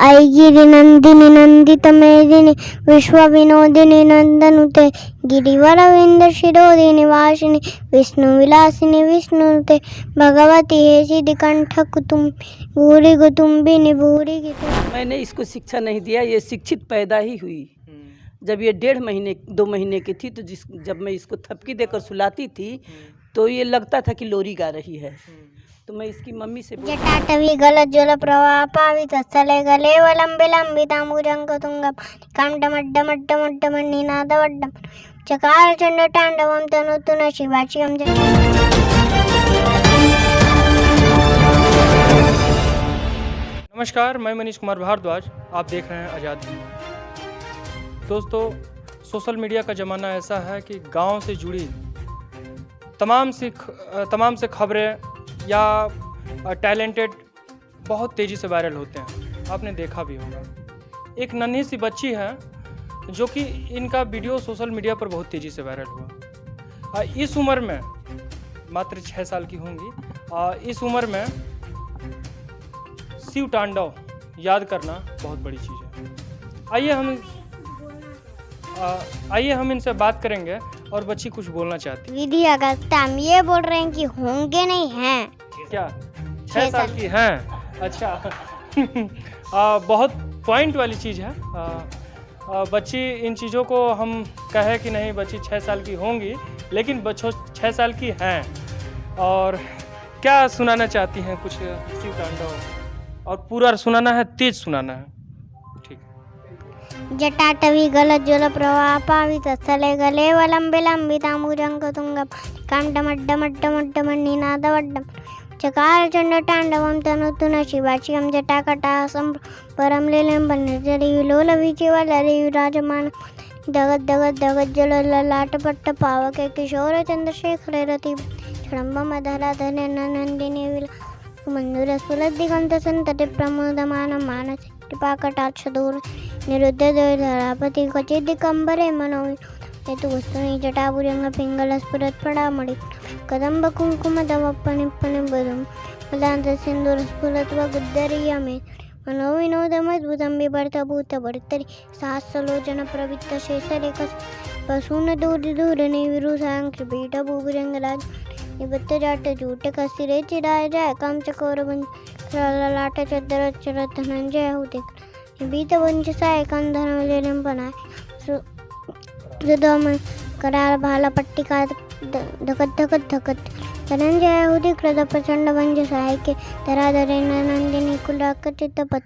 ऐगिरि नंदिनि नंदित मेदिनि विश्व विनोदिनि नंदनुते गिरिवरविंद शिरोदिनि वासिनि विष्णु विलासिनि विष्णुते भगवती हे सिद्धिकंठ कुटुंबी भूरि कुटुंबिनी भूरि गिरि। मैंने इसको शिक्षा नहीं दिया, ये शिक्षित पैदा ही हुई। जब ये 1.5 महीने 2 महीने की थी तो जब मैं इसको थपकी देकर सुलाती थी तो ये लगता था कि लोरी गा रही है। तो मैं इसकी मम्मी से जटाटवी गल जल प्रवाह पावित स्थले गले वलंबे लंबितांबुजंग तुंग कांडमड्डमड्डमड्डमन्निनादवड्डम चकार चंड तांडवम तनुतुन शिवाचियम। नमस्कार, मैं मनीष कुमार भारद्वाज, आप देख रहे हैं आज़ाद हिंद। दोस्तों, सोशल मीडिया का ज़माना ऐसा है कि गांव से जुड़ी तमाम से खबरें या टैलेंटेड बहुत तेज़ी से वायरल होते हैं। आपने देखा भी होगा। एक नन्ही सी बच्ची है जो कि इनका वीडियो सोशल मीडिया पर बहुत तेज़ी से वायरल हुआ। इस उम्र में मात्र 6 साल की होंगी। इस उम्र में शिव तांडव याद करना बहुत बड़ी चीज़ है। आइए हम इनसे बात करेंगे और बच्ची कुछ बोलना चाहती है। विधि अगस्ता हम ये बोल रहे हैं कि होंगे नहीं हैं। क्या 6 साल की हैं? अच्छा। बहुत पॉइंट वाली चीज़ है। बच्ची इन चीज़ों को हम कहे कि नहीं बच्ची 6 साल की होंगी, लेकिन बच्चों 6 साल की हैं। और क्या सुनाना चाहती हैं कुछ शिव तांडव? और पूरा सुनाना है, तेज सुनाना है। जटाटवी गल जल प्रवाह पावित स्थले गले वलंबे लंबितांबुजंग तुंग कांडमड्डमड्डमड्डमन्निनादवड्डम चकार चंड तांडवम तनुतुन शिवाचियम जटाकटासं परम लीलं निर्जरी विलोल विचिवलरी विराजमान दगद दगद दगद जल ललाटपट्ट पावके किशोर चंद्रशेखर रति क्षणम्बम धराधरे नंदिनी विल मंदुर स्फुरद दिगंत संतति प्रमोदमानं मानसे कृपाकटाक्ष दूर निरुद्ध धरापति क्वचित् दिगंबरे मनो हेतु वस्तुनि जटाभुजंग पिंगल स्फुरत् पडामणि कदंब कुंकुम दमपनिपनि बदम मदांत सिंदूर स्फुरत् वगुद्धरियमे मनो विनोदमद्भुतं बिभर्त भूत भर्तरि सहस्रलोचन प्रवृत्त शेषरेखस् पशून दूर दूर निविरुसां कृपीठ भूभुजंगराज निबत्त जाट जूट कसिरे चिराय जाय काम चकोर बंज लाट चदर चरत धनंजय होते बीत वंश साय कंधर में बनाए सुदम करार भाला पट्टिका धकत धकत धकत धनंजय होते कृत प्रचंड वंश साय के धराधरे नंदिनी कुलाक चित्तपत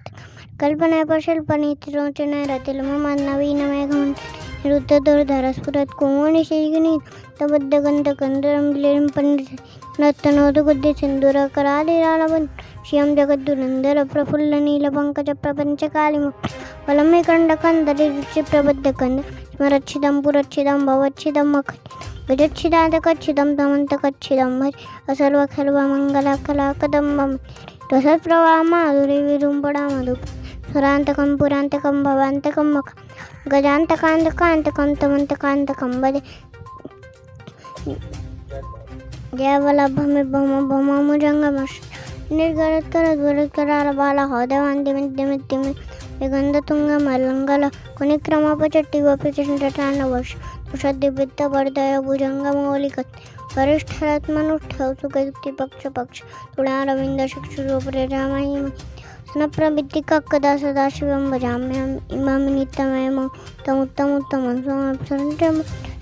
कल्पना पशल्पनी त्रिरोचन रतिल मम नवीन मेघमन रुद्ध दुर्धर स्फुरत कुंवणी श्रीगणी तबद्ध गंध कंदरम लीलम पंडित नत्तनोद गुद्दि सिंदूर करालिरालवन श्याम जगद्दुरंदर प्रफुल्ल नील पंकज प्रपंच कालिमुख वलमे कंड कंदरि रुचि प्रबद्ध कंद स्मरच्छिदं पुरच्छिदं भवच्छिदं मख गजच्छिदाद कच्छिदं तमंत कच्छिदं भज असर्व खर्व मंगला कला कदम्बम रसत् प्रवाह माधुरी विरुंबड़ा मधुप सुरांतकं पुरांतकं भवांतकं मख गजांतकांतकांतकं तमंतकांतकं भज जयवल्लभमे भम भममुजंगमश निर्गरत करत वरत करार बाला हौदवांति मिद्य मिद्य विगंध तुंग मलंगल कुनिक्रमपचट्टी वप्रचंडटानवश तुषद्दि वित्त वर्धय भुजंग मौलिकत वरिष्ठरत्मनुष्ठव सुगति पक्ष पक्ष तुणारविंद चक्षुरोपरेजामहि स्नप्रभित्तिकदा सदा शिवं भजाम्यहम् इमां नित्यमयं तमुत्तमुत्तमं सोमप्सरं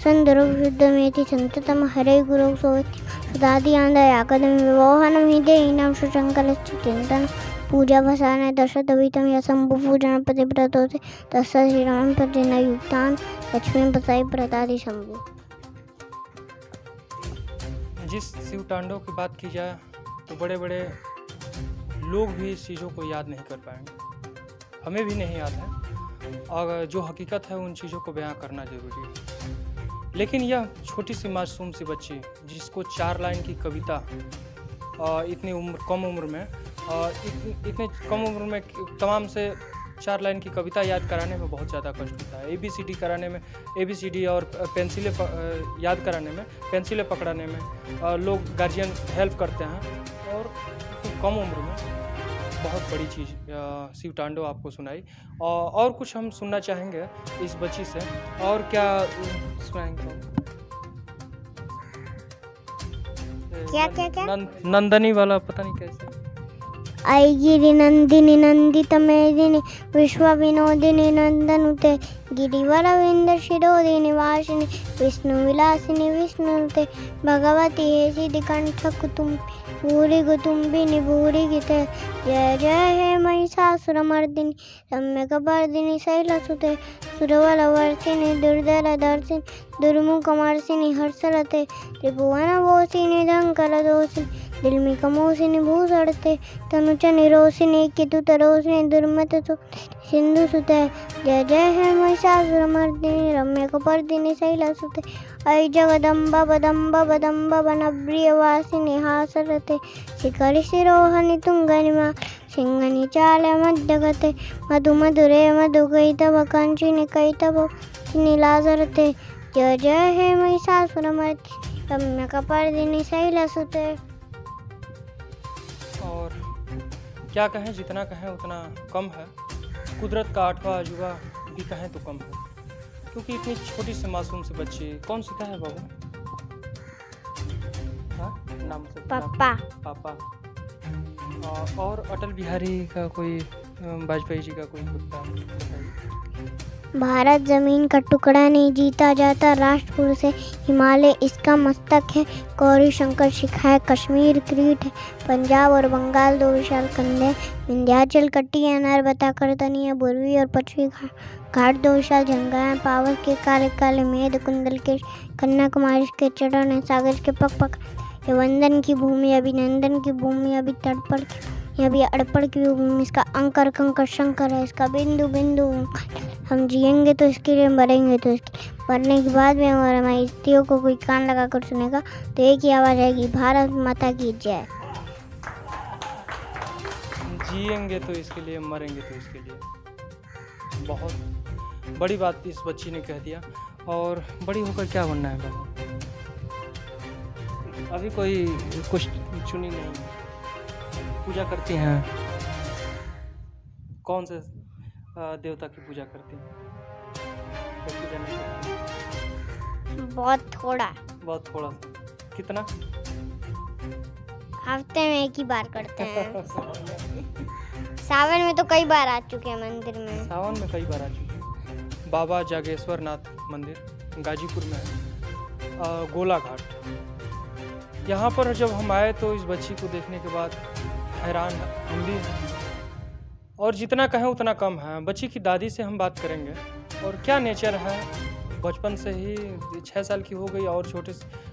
संदर्भयुद्धमेति संततं हरे गुरौ सोति सदादियान्दयाकदं विवोहनं हि देहिनां सुशङ्कलश्च चिन्तनं पूजा भसाने दशदवितं यसम्भुपूजन प्रतिव्रतोते तस्य श्रीराम प्रतिन युक्तान् लक्ष्मी बसाई प्रदादि शंभु। जिस शिव तांडव की बात की जाए तो बड़े बड़े लोग भी इस चीज़ों को याद नहीं कर पाएंगे, हमें भी नहीं याद है। और जो हकीकत है उन चीज़ों को बयां करना ज़रूरी है। लेकिन यह छोटी सी मासूम सी बच्ची जिसको 4 लाइन की कविता इतनी कम उम्र में इतने कम उम्र में तमाम से 4 लाइन की कविता याद कराने में बहुत ज़्यादा कष्ट होता है। ABCD कराने में ABCD और पेंसिलें याद कराने में, पेंसिलें पकड़ाने में लोग गार्जियन हेल्प करते हैं। और कम उम्र में बहुत बड़ी चीज़ शिव तांडव आपको सुनाई। और कुछ हम सुनना चाहेंगे इस बच्ची से। और क्या सुनाएंगे? क्या? नंदनी वाला पता नहीं कैसे। ऐगिरि नंदिनी नंदित मेदिनी विश्व विनोदिनी नंदनुते गिरिवर विंद शिरोदिनी वासिनी विष्णु विलासिनी विष्णुते भगवती हे सिद्धि कंठ कुतुम भूरि कुटुंबिनी भूरि गीते जय जय हे महिषासुरमर्दिनी रम्यकपर्दिनी शैलसुते सुरवरवर्षिणी दुर्धर दर्शिनी दुर्मुखमर्षिणी हर्षरते त्रिभुवनवासिनी धंकरदोषिनी दिल्मिकमोसिनी भूषड़ते तनुच निरोसिनी कितुतरोसिनी दुर्मत सिंधु सुते जय जय हे महिषासुरमर्दिनी रम्यकपर्दिनी शैलसुते ऐ जगदम्बा बदम्बा बदम्बा वनप्रियवासिनी हासरते शिखरि शिरोहनि तुंगनिमा सिंहनि चाल मध्यगते मधु मधुरे मधुकैतव कांचिनि कैतव नीलाजरते जय जय हे महिषासुरमर्दिनी रम्यकपर्दिनी शैलसुते। और क्या कहें, जितना कहें उतना कम है। कुदरत का 8वां अजूबा भी कहें तो कम है, क्योंकि इतनी छोटी से मासूम से बच्ची। कौन सीखा है बाबू? हाँ, नाम से पापा। और अटल बिहारी का कोई, वाजपेयी जी का कोई कुत्ता बताइए। भारत जमीन का टुकड़ा नहीं, जीता जाता राष्ट्रपुर से हिमालय इसका मस्तक है, गौरी शंकर शिखा है, कश्मीर क्रीट है, पंजाब और बंगाल दो विशाल कंधे, विंध्याचल कटी है, नर्मदा करतनी है, पूर्वी और पश्चिमी घाट दो विशाल जंगा है, पावर के काले काले मेद कुंडल के कन्याकुमारी के चरण है, सागर के पग पग ये वंदन की भूमि, अभिनंदन की भूमि, अभी तड़पड़ की, अभी अड़पड़ की भूमि, इसका अंकर कंकर शंकर है, इसका बिंदु बिंदु। हम जिएंगे तो इसके लिए, मरेंगे तो इसके लिए। मरने के बाद में अगर हमारी स्त्रियों को कोई कान लगा कर सुनेगा तो एक ही आवाज़ आएगी, भारत माता की जय। जिएंगे तो इसके लिए, मरेंगे तो इसके लिए। बहुत बड़ी बात इस बच्ची ने कह दिया। और बड़ी होकर क्या बनना है बाबू? अभी कोई कुछ चुनी नहीं। पूजा करती हैं? कौन से देवता की पूजा करती हैं? पूजा नहीं करती? बहुत थोड़ा। बहुत थोड़ा। कितना? हफ्ते में एक ही बार करते हैं। सावन में तो कई बार आ चुके हैं मंदिर में। सावन में कई बार आ चुके हैं। बाबा जागेश्वर नाथ मंदिर गाजीपुर में है, गोला घाट। यहाँ पर जब हम आए तो इस बच्ची को देखने के बाद हैरान हम भी हैं, और जितना कहें उतना कम है। बच्ची की दादी से हम बात करेंगे और क्या नेचर है। बचपन से ही 6 साल की हो गई और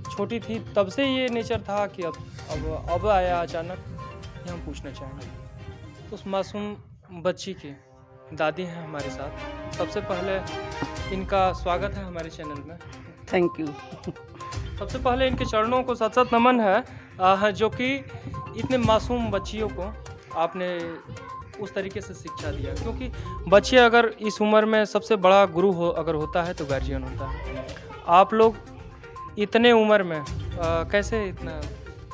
छोटी थी तब से ये नेचर था कि अब आया अचानक, ये हम पूछना चाहेंगे। उस मासूम बच्ची की दादी हैं हमारे साथ। सबसे पहले इनका स्वागत है हमारे चैनल में। Thank you. सबसे पहले इनके चरणों को सत नमन है, जो कि इतने मासूम बच्चियों को आपने उस तरीके से शिक्षा दिया। क्योंकि बच्चे अगर इस उम्र में सबसे बड़ा गुरु अगर होता है तो गार्जियन होता है। आप लोग इतने उम्र में कैसे इतना?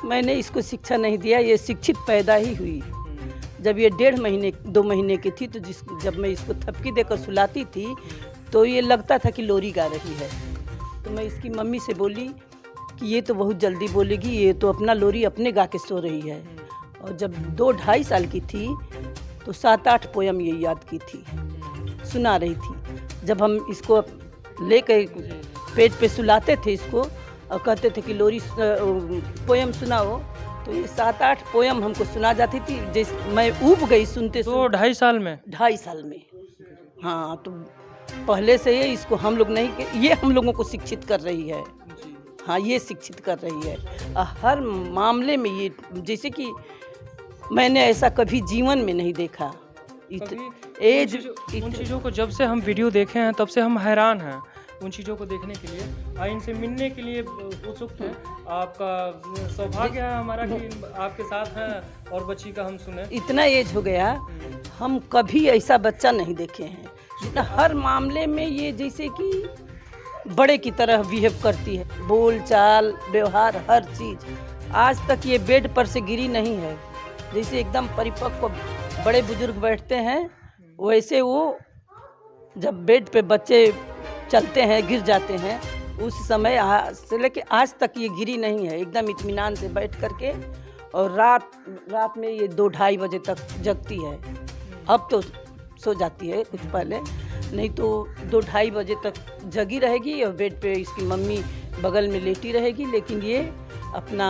मैंने इसको शिक्षा नहीं दिया, ये शिक्षित पैदा ही हुई। जब ये 1.5-2 महीने की थी तो जब मैं इसको थपकी देकर सुलाती थी तो ये लगता था कि लोरी गा रही है। तो मैं इसकी मम्मी से बोली कि ये तो बहुत जल्दी बोलेगी, ये तो अपना लोरी अपने गा के सो रही है। और जब 2-2.5 साल की थी तो 7-8 पोयम ये याद की थी, सुना रही थी। जब हम इसको लेकर पेट पे सुलाते थे इसको और कहते थे कि लोरी पोयम सुनाओ, तो ये 7-8 पोयम हमको सुना जाती थी। जैसे मैं ऊब गई सुनते। तो 2.5 साल में? 2.5 साल में, हाँ। तो पहले से ये इसको हम लोग नहीं, ये हम लोगों को शिक्षित कर रही है। हाँ, ये शिक्षित कर रही है हर मामले में। ये जैसे कि मैंने ऐसा कभी जीवन में नहीं देखा। उन चीज़ों को जब से हम वीडियो देखे हैं तब से हम हैरान हैं उन चीज़ों को देखने के लिए, इनसे मिलने के लिए उत्सुक हैं। आपका सौभाग्य है हमारा कि आपके साथ हैं और बच्ची का हम सुने। इतना एज हो गया, हम कभी ऐसा बच्चा नहीं देखे हैं जितना हर मामले में ये जैसे कि बड़े की तरह बिहेव करती है। बोल चाल व्यवहार हर चीज़। आज तक ये बेड पर से गिरी नहीं है, जैसे एकदम परिपक्व बड़े बुजुर्ग बैठते हैं वैसे वो जब बेड पे बच्चे चलते हैं गिर जाते हैं उस समय से लेके आज तक ये गिरी नहीं है, एकदम इत्मीनान से बैठ करके। और रात में ये 2-2:30 बजे तक जगती है। अब तो सो जाती है कुछ पहले, नहीं तो 2-2:30 बजे तक जगी रहेगी और बेड पे इसकी मम्मी बगल में लेटी रहेगी, लेकिन ये अपना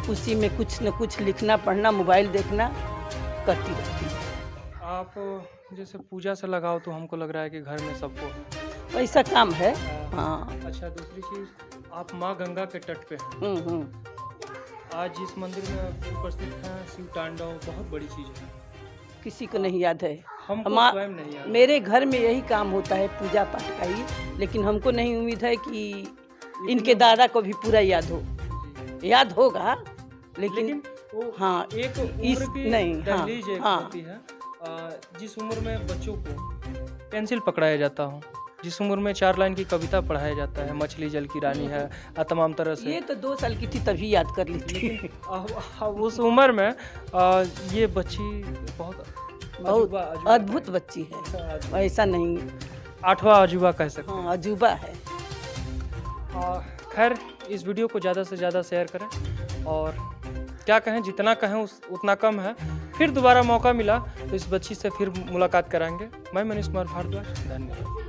उसी में कुछ न कुछ लिखना पढ़ना मोबाइल देखना करती रहती है। आप जैसे पूजा से लगाओ तो हमको लग रहा है कि घर में सबको है। वैसा काम है। हाँ। अच्छा, दूसरी चीज़, आप माँ गंगा के तट पे हैं। आज जिस मंदिर में उपस्थित हैं शिव तांडव बहुत बड़ी चीज़ है, किसी को नहीं याद है, हमको स्वयं नहीं याद। मेरे घर में यही काम होता है पूजा पाठ का ही, लेकिन हमको नहीं उम्मीद है कि इनके दादा को भी पूरा याद हो। याद होगा लेकिन वो हाँ एक इस उम्र की नहीं दहलीज एक हाँ होती है, जिस उम्र में बच्चों को पेंसिल पकड़ाया जाता हो, जिस उम्र में 4 लाइन की कविता पढ़ाया जाता है, मछली जल की रानी है, तमाम तरह से। ये तो 2 साल की थी तभी याद कर ली थी। अब उस उम्र में ये बच्ची बहुत अद्भुत बच्ची है, ऐसा नहीं। 8वां अजूबा कह सकते हैं। हाँ, अजूबा है। खैर, इस वीडियो को ज़्यादा से ज़्यादा शेयर करें और क्या कहें, जितना कहें उतना कम है। फिर दोबारा मौका मिला तो इस बच्ची से फिर मुलाकात कराएंगे। मैं मनीष कुमार भारद्वाज, धन्यवाद।